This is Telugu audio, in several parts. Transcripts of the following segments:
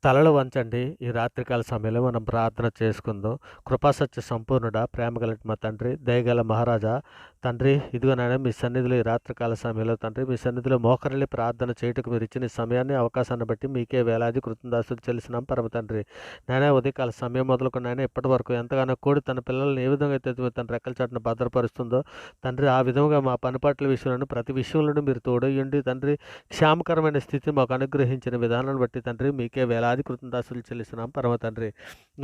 తలలు వంచండి. ఈ రాత్రికాల సమయంలో మనం ప్రార్థన చేసుకుందాం. కృపాసత్య సంపూర్ణుడా, ప్రేమగలటి మా తండ్రి, దయగల మహారాజా, తండ్రి ఇదిగో నాయన మీ సన్నిధిలో ఈ రాత్రికాల సమయంలో తండ్రి మీ సన్నిధిలో మోకరిల్లి ప్రార్థన చేయుటకు మీరు ఇచ్చిన ఈ సమయాన్ని, అవకాశాన్ని బట్టి మీకే వేలాది కృతజ్ఞతాస్తుతులు చెల్లిస్తున్నాం పరమ తండ్రి. నాయన ఉదయకాల సమయం మొదలుకొని నాయన ఇప్పటి వరకు ఎంతగానో కోడి తన పిల్లల్ని ఏ విధంగా అయితే తన రెక్కల చాటున భద్రపరుస్తుందో తండ్రి, ఆ విధంగా మా పనిపాట్ల విషయంలోనూ ప్రతి విషయంలోనూ మీరు తోడయ్యుండి తండ్రి క్షేమకరమైన స్థితి మాకు అనుగ్రహించిన విధానాన్ని బట్టి తండ్రి మీకే వేలాది కృతజ్ఞతాస్తుతులు చెల్లిస్తున్నాం పరమ తండ్రి.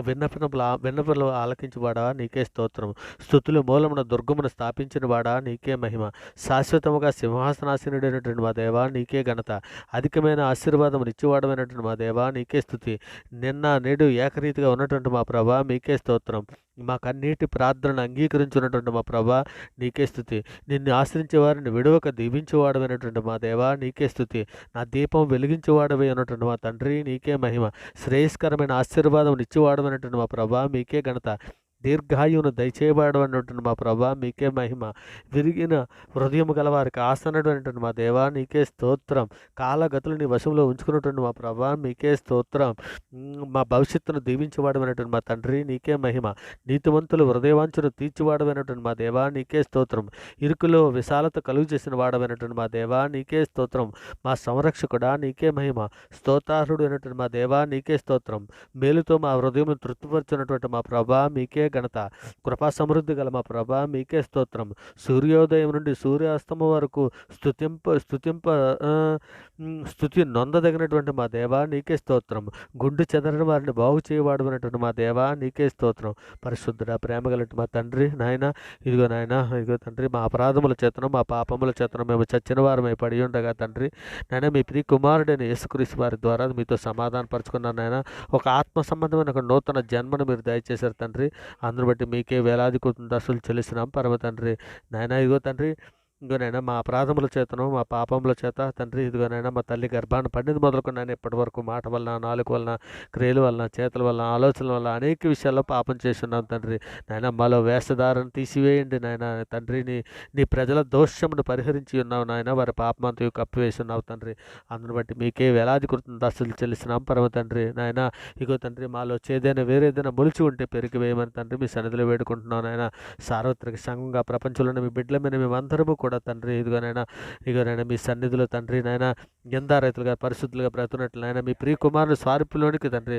విన్నపములు ఆలకించువాడా నీకే స్తోత్రం. స్తుతులు మూలమున దుర్గమును స్థాపించిన వాడా నీకే మహిమ. శాశ్వతముగా సింహాసనాసీనుడైనటువంటి మా దేవా నీకే ఘనత. అధికమైన ఆశీర్వాదం నిత్యవాడమైనటువంటి మా దేవా నీకే స్తుతి. నిన్న నేడు ఏకరీతిగా ఉన్నటువంటి మా ప్రభా మీకే స్తోత్రం. మాకన్నిటి ప్రార్థనను అంగీకరించున్నటువంటి మా ప్రభా నీకే స్తుతి. నిన్ను ఆశ్రయించే వారిని విడవక దీవించేవాడమైనటువంటి మా దేవా నీకే స్తుతి. నా దీపం వెలిగించేవాడవై ఉన్నటువంటి మా తండ్రి నీకే మహిమ. శ్రేయస్కరమైన ఆశీర్వాదం నిత్యవాడమైనటువంటి మా ప్రభా మీకే ఘనత. దీర్ఘాయువును దయచేయబడనటువంటి మా ప్రభా మీకే మహిమ. విరిగిన హృదయము గల వారికి ఆసనటువంటి మా దేవా నీకే స్తోత్రం. కాలగతులు నీ వశంలో ఉంచుకున్నటువంటి మా ప్రభా మీకే స్తోత్రం. మా భవిష్యత్తును దీవించబడమైనటువంటి మా తండ్రి నీకే మహిమ. నీతివంతులు హృదయవాంఛను తీర్చివాడమైనటువంటి మా దేవా నీకే స్తోత్రం. ఇరుకులో విశాలత కలుగు చేసిన వాడమైనటువంటి మా దేవా నీకే స్తోత్రం. మా సంరక్షకుడా నీకే మహిమ. స్తోత్రార్హుడు అయినటువంటి మా దేవా నీకే స్తోత్రం. మేలుతో మా హృదయం తృప్తిపరుచున్నటువంటి మా ప్రభా మీకే ఘనత. కృపా సమృద్ధి గల మా ప్రభా మీకే స్తోత్రం. సూర్యోదయం నుండి సూర్యాస్తమం వరకు స్తుతి నొందదగినటువంటి మా దేవా నీకే స్తోత్రం. గుండు చెదరని వారిని బాగు చేయవాడమైనటువంటి మా దేవా నీకే స్తోత్రం. పరిశుద్ధుడ ప్రేమగలటి మా తండ్రి నాయన ఇదిగో తండ్రి మా అపరాధముల చేతను మా పాపముల చేతను మేము చచ్చిన వారమై పడి ఉండగా తండ్రి నాయన మీ ప్రియ కుమారుడైన యేసుక్రీస్తు వారి ద్వారా మీతో సమాధాన పరుచుకున్నాను నాయన. ఒక ఆత్మ సంబంధమైన ఒక నూతన జన్మను మీరు దయచేశారు తండ్రి. అందును బట్టి మీకే వేలాది కృతజ్ఞతలు చెల్లిస్తున్నాం పరమ తండ్రి. నాయన ఇదిగోనైనా మా అపరాధముల చేతను మా పాపముల చేత తండ్రి ఇదిగోనైనా మా తల్లి గర్భాన్ని పండింది మొదలుకొని నేను ఇప్పటి వరకు మాట వలన, నాలుక వలన, క్రియల వలన, చేతుల వలన, ఆలోచనల వలన అనేక విషయాల్లో పాపం చేస్తున్నాం తండ్రి. నాయన మాలో వేషధారను తీసివేయండి నాయన తండ్రి. నీ ప్రజల దోషమును పరిహరించి ఉన్నావు నాయన. వారి పాపమంతయు కప్పివేసి ఉన్నావు తండ్రి. అందును బట్టి మీకే వేలాది కృతజ్ఞతలు చెల్లిస్తున్నాం పరమ తండ్రి. నాయన ఇగో తండ్రి మాలో చేదైనా వేరేదైనా మొలిచి ఉంటే పెరిగి వేయమని తండ్రి మీ సన్నిధిలో వేడుకుంటున్నాను నాయన. సార్వత్రిక సంఘంగా ప్రపంచంలోని మీ బిడ్డల మీద మేమందరము కూడా తండ్రి ఇదిగోనైనా మీ సన్నిధిలో తండ్రి నాయన రైతులుగా పరిశుద్ధులుగా బ్రతున్నట్లు నాయన మీ ప్రియ కుమారుని స్వారూప్యంలోనికి తండ్రి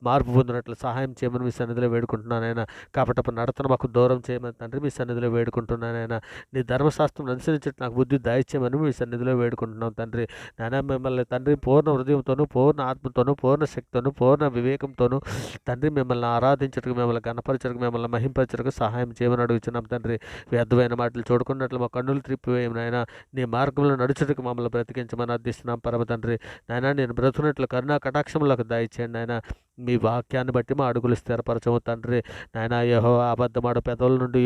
మార్పు పొందినట్లు సహాయం చేయమని మీ సన్నిధిలో వేడుకుంటున్నానైనా. కాబట్టి నడతను మాకు దూరం చేయమని తండ్రి మీ సన్నిధిలో వేడుకుంటున్నానైనా. నీ ధర్మశాస్త్రం అనుసరించట్టు నాకు బుద్ధి దయచేయమని మీ సన్నిధిలో వేడుకుంటున్నాం తండ్రి. నాయన మిమ్మల్ని తండ్రి పూర్ణ హృదయంతోనూ, పూర్ణ ఆత్మతోనూ, పూర్ణ శక్తితోనూ, పూర్ణ వివేకంతోనూ తండ్రి మిమ్మల్ని ఆరాధించడానికి, మిమ్మల్ని గణపరచడానికి, మిమ్మల్ని మహింపరచడానికి సహాయం చేయమని అడుగుతున్నాం తండ్రి. వ్యర్థమైన మాటలు చూడుకున్నట్లు మా కన్నులు త్రిప్పివేయం నాయన. నీ మార్గంలో నడుచుటకు మమ్మల్ని బ్రతికించమని అర్థిస్తున్నాం పరమ తండ్రి. నాయన నేను బ్రతుకున్నట్లు కరుణా కటాక్షములకు దయచేయండి నాయన. మీ వాక్యాన్ని బట్టి మా అడుగులు స్థిరపరచము తండ్రి. నాయన యెహోవా అబద్ధమాడు పెదవుల నుండి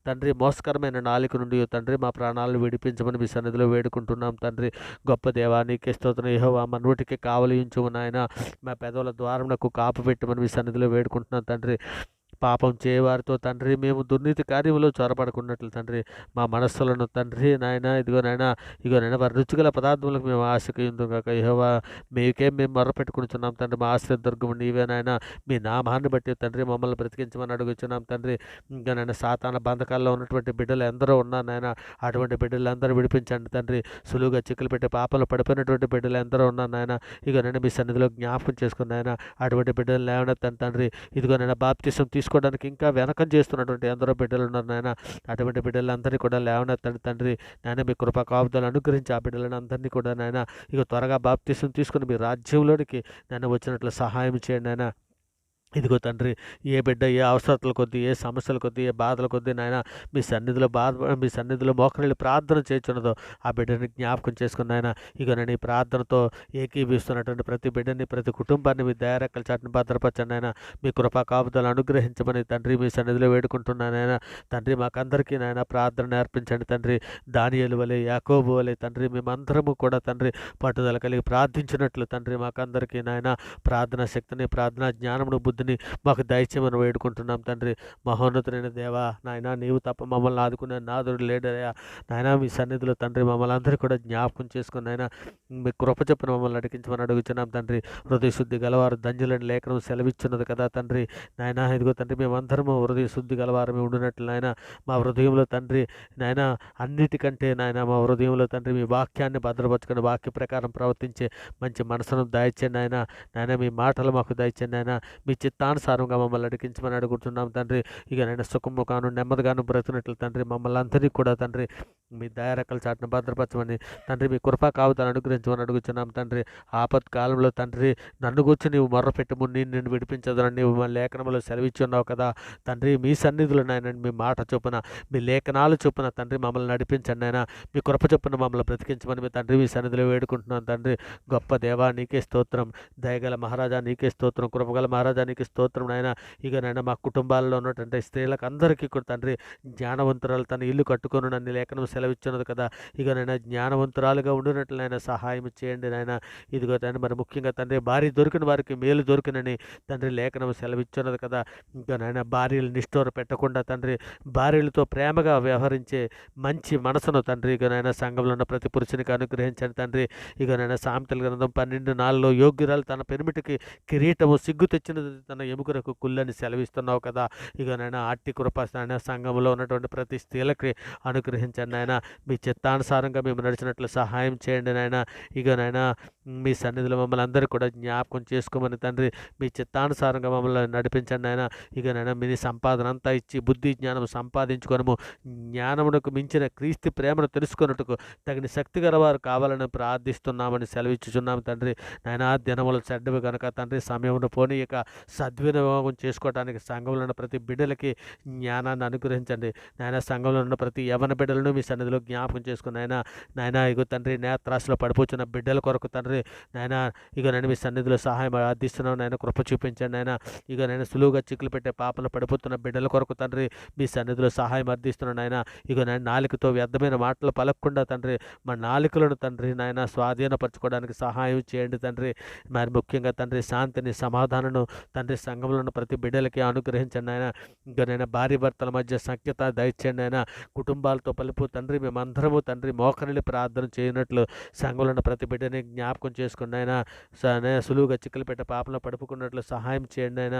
తండ్రి మోసకరమైన నాలుక నుండి తండ్రి మా ప్రాణాలను విడిపించమని మీ సన్నిధిలో వేడుకుంటున్నాం తండ్రి. గొప్ప దేవా నీకే స్తోత్రం. యెహోవా మా నోటికి కావలి ఉంచుము నాయన. మా పెదవుల ద్వారమునకు కాపు పెట్టమని మీ సన్నిధిలో వేడుకుంటున్నాం తండ్రి. పాపం చేయవారితో తండ్రి మేము దుర్నీతి కార్యములో చొరబడుకున్నట్లు తండ్రి మా మనస్సులను తండ్రి నాయన ఇగోనైనా వారి రుచిగల పదార్థములకు మేము ఆశకు కాక యెహోవా మేము మొర్రపెట్టుకుంటున్నాం తండ్రి. మా ఆశ్రయ దుర్గము నీవే నాయన. మీ నామాన్ని బట్టి తండ్రి మమ్మల్ని బ్రతికించమని అడుగుచున్నాం తండ్రి. ఇంకా సాతాన బంధకాల్లో ఉన్నటువంటి బిడ్డలు ఎందరో ఉన్నారు నాయన. అటువంటి బిడ్డలందరూ విడిపించండి తండ్రి. సులువుగా చిక్కులు పెట్టి పాపలు పడిపోయినటువంటి బిడ్డలు ఎందరో ఉన్నారు నాయన. ఇగోనైనా మీ సన్నిధిలో జ్ఞాపకం చేసుకుని నాయన అటువంటి బిడ్డలు లేవనెత్తండి తండ్రి. ఇదిగోనైనా బాప్తిసం తీసుకోవడానికి ఇంకా వెనకం చేస్తున్నటువంటి ఎందరో బిడ్డలు ఉన్నారు నాయన. అటువంటి బిడ్డలందరినీ కూడా లేవనెత్తండి తండ్రి. నాయన మీ కృపా కాపుదలు అనుగ్రహించి ఆ బిడ్డలను అందరినీ కూడా నాయన త్వరగా బాప్తిసం తీసుకుని మీ రాజ్యంలోనికి నన్ను వచ్చినట్లు సహాయం చేయండి నాయన. ఇదిగో తండ్రి ఏ బిడ్డ ఏ అవసరతల కొద్దీ, ఏ సమస్యల కొద్దీ, ఏ బాధల కొద్దీ నాయన మీ సన్నిధిలో మోకరిల్లి ప్రార్థన చేస్తున్నదో ఆ బిడ్డని జ్ఞాపకం చేసుకుని ఆయన ఇగోనని ప్రార్థనతో ఏకీభిస్తున్నటువంటి ప్రతి బిడ్డని, ప్రతి కుటుంబాన్ని మీ దయారెక్కల చాటుని భద్రపరచండి ఆయన. మీ కృపా కాపుదలు అనుగ్రహించమని తండ్రి మీ సన్నిధిలో వేడుకుంటున్నాను ఆయన. తండ్రి మాకందరికీ నాయన ప్రార్థన నేర్పించండి తండ్రి. దానియేలు వలె, యాకోబు వలె తండ్రి మేమందరము కూడా తండ్రి పట్టుదల కలిగి ప్రార్థించినట్లు తండ్రి మాకందరికీ నాయన ప్రార్థనా శక్తిని, ప్రార్థనా జ్ఞానమును, బుద్ధి బుద్ధిని మాకు దయచేయమని వేడుకుంటున్నాం తండ్రి. మహోన్నతుడైన దేవా నాయన, నీవు తప్ప మమ్మల్ని ఆదుకునే నాదుడు లేడయా నాయన. మీ సన్నిధిలో తండ్రి మమ్మల్ని అందరూ కూడా జ్ఞాపకం చేసుకుని నాయన మీ కృప చొప్పున మమ్మల్ని నడిపించమని అడుగుతున్నాం తండ్రి. హృదయ శుద్ధి గలవారు ధన్యులని లేఖనం సెలవిచ్చున్నది కదా తండ్రి. నాయన ఇదిగో తండ్రి, మేమందరము హృదయ శుద్ధి గలవారమే ఉండినట్లు నాయన మా హృదయంలో తండ్రి నాయన అన్నిటికంటే నాయన మా హృదయంలో తండ్రి మీ వాక్యాన్ని భద్రపరచుకుని వాక్య ప్రకారం ప్రవర్తించే మంచి మనసును దయచేయండి నాయన. నాయన మీ మాటలు మాకు దయచేయండి నాయన. మీ చిత్తానుసారంగా మమ్మల్ని అడిగించమని అడుగుతున్నాం తండ్రి. ఇక నాయన సుఖముగాను నెమ్మదిగాను బ్రతుకున్నట్లు తండ్రి మమ్మల్ని అందరినీ కూడా తండ్రి మీ దయారెక్కల చాటును భద్రపరచమని తండ్రి, మీ కృపా కావుతాను అనుగ్రహించమని అడుగుతున్నాం తండ్రి. ఆపత్కాలంలో తండ్రి నన్ను కూర్చి నీవు మొర్రపెట్టుము, నేను విడిపించదని నీవు మా లేఖనంలో సెలవిచ్చి ఉన్నావు కదా తండ్రి. మీ సన్నిధిలో నాయన మీ మాట చొప్పున మీ లేఖనాలు చొప్పున తండ్రి మమ్మల్ని నడిపించండి నాయన. మీ కృప చొప్పున మమ్మల్ని బ్రతికించమని మీ తండ్రి మీ సన్నిధిలో వేడుకుంటున్నాను తండ్రి. గొప్ప దేవా నీకే స్తోత్రం, దయగల మహారాజా నీకే స్తోత్రం, కృపగల మహారాజా నీకే స్తోత్రం నాయన. ఇక నాయన మా కుటుంబాల్లో ఉన్నటువంటి స్త్రీలకు అందరికీ కూడా తండ్రి జ్ఞానవంతురాలు తన ఇల్లు కట్టుకొని నన్ను లేఖనం సెలవిచ్చినది కదా. ఇక నాయన జ్ఞానవంతురాలుగా ఉండినట్లు నాయన సహాయం చేయండి నాయన. ఇదిగో తండ్రి మరి ముఖ్యంగా తండ్రి భార్య దొరికిన వారికి మేలు దొరికినని తండ్రి లేఖనం సెలవిచ్చినది కదా. ఇంకా నాయన భార్యలు నిష్ఠూర పెట్టకుండా తండ్రి భార్యలతో ప్రేమగా వ్యవహరించే మంచి మనసును తండ్రి ఇక నాయన సంఘంలో ఉన్న ప్రతి పురుషునికి అనుగ్రహించండి తండ్రి. ఇక నాయన సామెతల గ్రంథం 12:4 యోగ్యురాలు తన పెనిమిటికి కిరీటము, సిగ్గు తెచ్చినది తన ఎముకలకు కుళ్ళని సెలవిస్తున్నావు కదా. ఇక నాయన అట్టి కృప నాయన సంఘంలో ఉన్నటువంటి ప్రతి స్త్రీలకి అనుగ్రహించండి నాయన. మీ చిత్తానుసారంగా మేము నడిచినట్లు సహాయం చేయండి నాయన. ఇక నాయన మీ సన్నిధిలో మమ్మల్ని అందరూ కూడా జ్ఞాపకం చేసుకోమని తండ్రి మీ చిత్తానుసారంగా మమ్మల్ని నడిపించండి నాయన. ఇక నాయన మీ సంపాదన అంతా ఇచ్చి బుద్ధి జ్ఞానం సంపాదించుకొనము, జ్ఞానమునకు మించిన క్రీస్తు ప్రేమను తెలుసుకొనుటకు తగిన శక్తి గలవారు కావాలని ప్రార్థిస్తున్నామని సెలవిచ్చుచున్నాము తండ్రి. నాయన దినములు చెడ్డవి కనుక తండ్రి సమయమును పోనీయక సద్వినియోగం చేసుకోవడానికి సంఘంలో ఉన్న ప్రతి బిడ్డలకి జ్ఞానాన్ని అనుగ్రహించండి నాయన. సంఘంలో ఉన్న ప్రతి యవన బిడ్డలను మీ సన్నిధిలో జ్ఞాపకం చేసుకుని నాయన ఇగో తండ్రి నేత్రాశలో పడిపోతున్న బిడ్డల కొరకు తండ్రి నాయన ఇక నేను మీ సన్నిధిలో సహాయం ఆర్థిస్తున్నాను నాయన. కృప చూపించండి నాయన. ఇక నేను సులువుగా చిక్కులు పెట్టే పాపలు పడిపోతున్న బిడ్డల కొరకు తండ్రి మీ సన్నిధిలో సహాయం అర్థిస్తున్నాను నాయన. ఇక నేను నాలుకతో వ్యర్థమైన మాటలు పలకకుండా తండ్రి మా నాలుకలను తండ్రి నాయన స్వాధీనపరచుకోవడానికి సహాయం చేయండి తండ్రి. మరి ముఖ్యంగా తండ్రి శాంతిని సమాధానను తండ్రి సంఘంలో ఉన్న ప్రతి బిడ్డలకి అనుగ్రహించండి నాయన. ఇంకా నేను భార్య భర్తల మధ్య సఖ్యత దయచేయండి నాయన. కుటుంబాలతో పలుపు తండ్రి మేమందరము తండ్రి మోకరిల్లి ప్రార్థన చేయనట్లు సంఘంలో ఉన్న ప్రతి బిడ్డని జ్ఞాపకం చేసుకుని నాయన. సులువుగా చిక్కులు పెట్టే పాపంలో పడుపుకున్నట్లు సహాయం చేయండి నాయన.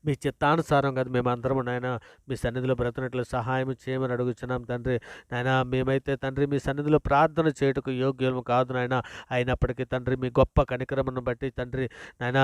మీ చిత్తానుసారం కదా మేము అందరము నాయన మీ సన్నిధిలో బ్రతునట్లు సహాయం చేయమని అడుగుచున్నాం తండ్రి. నాయన మేమైతే తండ్రి మీ సన్నిధిలో ప్రార్థన చేయుటకు యోగ్యము కాదు నాయన. అయినప్పటికీ తండ్రి మీ గొప్ప కనికరమును బట్టి తండ్రి నాయన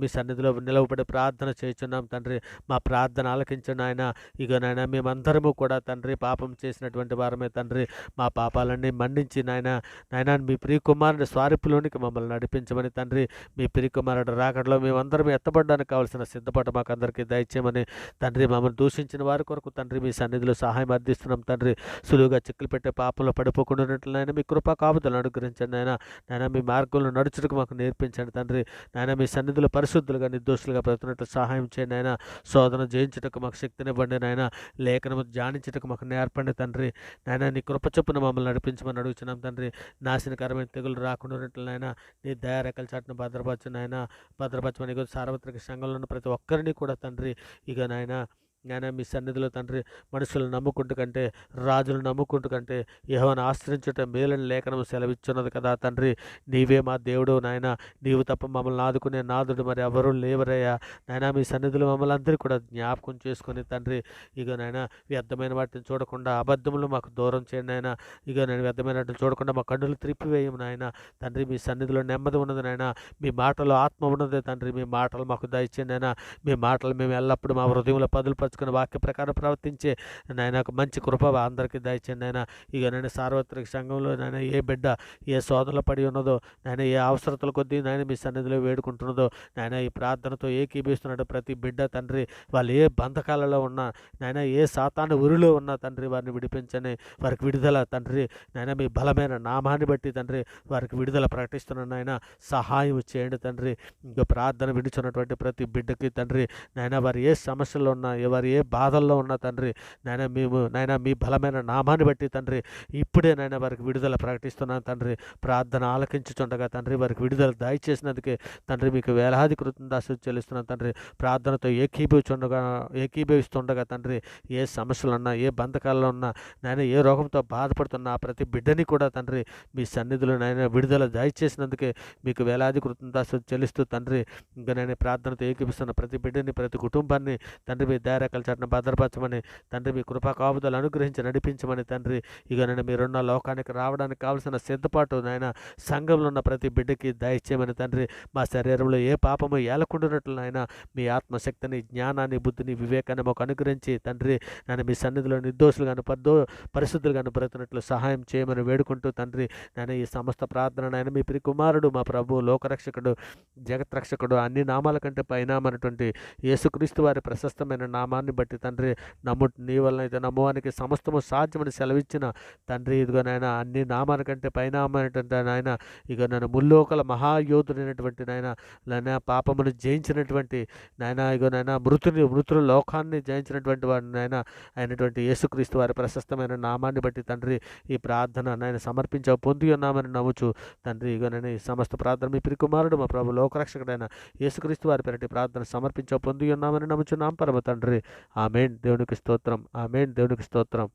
మీ సన్నిధిలో నిలవబడి ప్రార్థన చేయుచున్నాం తండ్రి. మా ప్రార్థన ఆలకించండి నాయన. ఇక నాయన మేమందరము కూడా తండ్రి పాపం చేసినటువంటి వారమే తండ్రి. మా పాపాలన్నీ మన్నించి నాయన మీ ప్రియకుమారుని స్వారూప్యంలోనికి మమ్మల్ని నడిపించమని తండ్రి. మీ ప్రియకుమారుడు రాకడలో మేమందరం ఎత్తబడడానికి కావాల్సిన సిద్ధపాటు మాకు అందరికీ దయచేయమని తండ్రి. మమ్మల్ని దూషించిన వారి కొరకు తండ్రి మీ సన్నిధిలో సహాయం అర్థిస్తున్నాం తండ్రి. సులువుగా చిక్కులు పెట్టే పాపంలో పడిపోకుండా మీ కృపా కాపుదలను అనుగ్రహించండి నాయన. మీ మార్గంలో నడుచుటకు మాకు నేర్పించండి తండ్రి. నాయన మీ సన్నిధిలో పరిశుద్ధులుగా నిర్దోషులుగా బ్రతుకున్నట్లు సహాయం చేయండి నాయన. శోధన జయించుటకు మాకు శక్తినివ్వండి నాయన. లేఖనము ధ్యానించుటకు మాకు నేర్పండి తండ్రి. నాయన నీ కృప చొప్పున మమ్మల్ని నడిపించమని అడుగుతున్నాం తండ్రి. నాశనకరమైన తెగులు రాకుండా నాయన నీ దయారెక్కల చాటును భద్రపరచమని సార్వత్రిక సంఘంలో ఉన్న ప్రతి ఒక్కరిని కూడా తండ్రి ఇక నాయన మీ సన్నిధిలో తండ్రి మనుషులను నమ్ముకుంటూ కంటే రాజులను నమ్ముకుంటూ కంటే యెహోవాను ఆశ్రయించుట మేలని లేఖనం సెలవిచ్చున్నది కదా తండ్రి. నీవే మా దేవుడు నాయన. నీవు తప్ప మమ్మల్ని ఆదుకునే నాదుడు మరి ఎవరు లేవరయ్యా నాయన. మీ సన్నిధిలో మమ్మల్ని అందరూ కూడా జ్ఞాపకం చేసుకొని తండ్రి ఇక నాయన వ్యర్థమైన వాటిని చూడకుండా అబద్ధములు మాకు దూరం చేయండి నాయన. ఇక నేను వ్యర్థమైన వాటిని చూడకుండా మా కన్నులు త్రిప్పివేయము నాయన. తండ్రి మీ సన్నిధిలో నెమ్మది ఉన్నది నాయన. మీ మాటలో ఆత్మ ఉన్నది తండ్రి. మీ మాటలు మాకు దయచేయండి నాయన. మీ మాటలు మేము ఎల్లప్పుడూ మా హృదయంలో పదులుపరుచుకుని వాక్య ప్రకారం ప్రవర్తించే నాయన మంచి కృప అందరికీ దయచేయండి నాయన. ఇక నేను సార్వత్రిక సంఘంలో నాయన ఏ బిడ్డ ఏ శోధనలో పడి ఉన్నదో నాయన ఏ అవసరతల కొద్దీ నాయన మీ సన్నిధిలో వేడుకుంటున్నదో నాయన ఈ ప్రార్థనతో ఏకీభిస్తున్నాడు ప్రతి బిడ్డ తండ్రి. వాళ్ళు ఏ బంధకాలలో ఉన్నా నాయన ఏ సాతాను ఉరిలో ఉన్నా తండ్రి వారిని విడిపించని వారికి విడుదల తండ్రి నాయన మీ బలమైన నామాన్ని బట్టి తండ్రి వారికి విడుదల ప్రకటిస్తున్నాను నాయన. సహాయం చేయండి తండ్రి. ఇంకా ప్రార్థన విడుచున్నటువంటి ప్రతి బిడ్డకి తండ్రి నాయన వారు ఏ సమస్యలు ఉన్నా వారు వారు ఏ బాధల్లో ఉన్నా తండ్రి నాయన మేము నాయన మీ బలమైన నామాన్ని బట్టి తండ్రి ఇప్పుడే నాయన వారికి విడుదల ప్రకటిస్తున్నాను తండ్రి. ప్రార్థన ఆలకించుచుండగా తండ్రి వారికి విడుదల దయచేసినందుకే తండ్రి మీకు వేలాది కృతజ్ఞతాస్తుతులు చెల్లిస్తున్నాను తండ్రి. ప్రార్థనతో ఏకీభవిస్తుండగా తండ్రి ఏ సమస్యలున్నా ఏ బంధకాల్లో ఉన్నా నాయన ఏ రోగంతో బాధపడుతున్నా ప్రతి బిడ్డని కూడా తండ్రి మీ సన్నిధిలో నాయన విడుదల దయచేసినందుకే మీకు వేలాది కృతజ్ఞతాస్తుతులు చెల్లిస్తూ తండ్రి ఇంకా నేను ప్రార్థనతో ఏకీపిస్తున్న ప్రతి బిడ్డని ప్రతి కుటుంబాన్ని తండ్రి మీ దయారేఖల చాటున భద్రపరచమని తండ్రి మీ కృపా కాపుదలు అనుగ్రహించి నడిపించమని తండ్రి ఇక నేను మీరున్న లోకానికి రావడానికి కావలసిన సిద్ధపాటు నాయన సంఘంలో ఉన్న ప్రతి బిడ్డకి దయచేయమని తండ్రి. మా శరీరంలో ఏ పాపము ఏలకుండునట్లు నాయన మీ ఆత్మశక్తిని జ్ఞానాన్ని బుద్ధిని వివేకాన్ని మాకు అనుగ్రహించి తండ్రి నేను మీ సన్నిధిలో నిర్దోషులుగాను పరిశుద్ధులుగాను బ్రతుకున్నట్లు సహాయం చేయమని వేడుకుంటూ తండ్రి నేను ఈ సమస్త ప్రార్థన నాయన మీ ప్రియ కుమారుడు మా ప్రభు లోకరక్షకుడు జగత్రక్షకుడు అన్ని నామాల కంటే పైనామన్నటువంటి యేసుక్రీస్తు వారి ప్రశస్తమైన నామాన్ని బట్టి తండ్రి నీ వలన అయితే నమ్మవానికి సమస్తము సాధ్యమని సెలవిచ్చిన తండ్రి ఇదిగో నాయన అన్ని నామాల కంటే పైనామనేటువంటి నాయన ఇక నన్ను ముల్లోకల మహాయోధుడైనటువంటి నాయన పాపమును జయించినటువంటి నాయన ఇగో నాయన మృతుల లోకాన్ని జయించినటువంటి వాడు నాయన అయినటువంటి యేసుక్రీస్తు వారి ప్రశస్తమైన నామాన్ని బట్టి తండ్రి ఈ ప్రార్థన నాయన పొంది ఉన్నామని నమ్ముచు తండ్రి ఇగో నేను ఈ సమస్త ప్రార్థన మీ ప్రియ కుమారుడు మా ప్రభు లోకరక్షకుడైన యేసుక్రీస్తు వారి పేరటి ప్రార్థన పొంది ఉన్నామని నమ్ముచున్నాం పరమ తండ్రి. ఆమేన్. దేవునికి స్తోత్రం. ఆమేన్. దేవునికి స్తోత్రం.